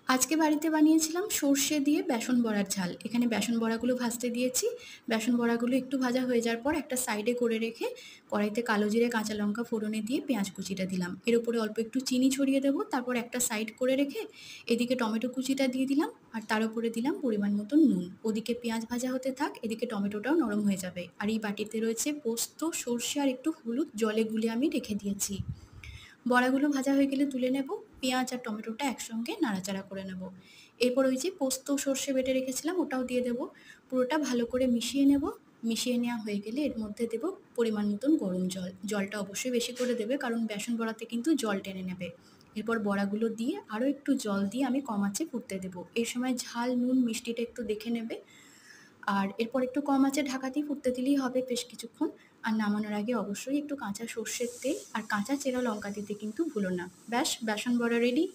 আজকে বাড়িতে বানিয়েছিলাম সর্ষে দিয়ে বেসন বড়ার ঝাল। এখানে বেসন বড়াগুলো ভাজতে দিয়েছি। বেসন বড়াগুলো একটু ভাজা হয়ে যাওয়ার পর একটা সাইডে করে রেখে কড়াইতে কালো জিরে, কাঁচা লঙ্কা ফোড়নে দিয়ে পেঁয়াজ কুচিটা দিলাম। এর উপরে অল্প একটু চিনি ছড়িয়ে দেবো। তারপর একটা সাইড করে রেখে এদিকে টমেটো কুচিটা দিয়ে দিলাম আর তার উপরে দিলাম পরিমাণ মতন নুন। ওদিকে পেঁয়াজ ভাজা হতে থাক, এদিকে টমেটোটাও নরম হয়ে যাবে। আর এই বাটিতে রয়েছে পোস্ত, সর্ষে আর একটু হলুদ জলে গুলে আমি রেখে দিয়েছি। বড়াগুলো ভাজা হয়ে গেলে তুলে নেব। পেঁয়াজ আর টমেটোটা একসঙ্গে নাড়াচাড়া করে নেব। এরপর ওই যে পোস্ত সর্ষে বেটে রেখেছিলাম ওটাও দিয়ে দেব। পুরোটা ভালো করে মিশিয়ে নেব। মিশিয়ে নেওয়া হয়ে গেলে এর মধ্যে দেব পরিমাণ মতন গরম জল। জলটা অবশ্যই বেশি করে দেবে, কারণ বেসন বড়াতে কিন্তু জল টেনে নেবে। এরপর বড়াগুলো দিয়ে আরও একটু জল দিয়ে আমি কম আঁচে ফুটতে দেবো। এই সময় ঝাল, নুন, মিষ্টিটা একটু দেখে নেবে। আর এরপর একটু কম আঁচে ঢাকা দিয়ে ফুটতে দিলেই হবে বেশ কিছুক্ষণ। আর নামানোর আগে অবশ্যই একটু কাঁচা সর্ষের তেল আর কাঁচা চেরা লঙ্কা দিতে কিন্তু ভুলো না। ব্যাস, বেসন বড়া রেডি।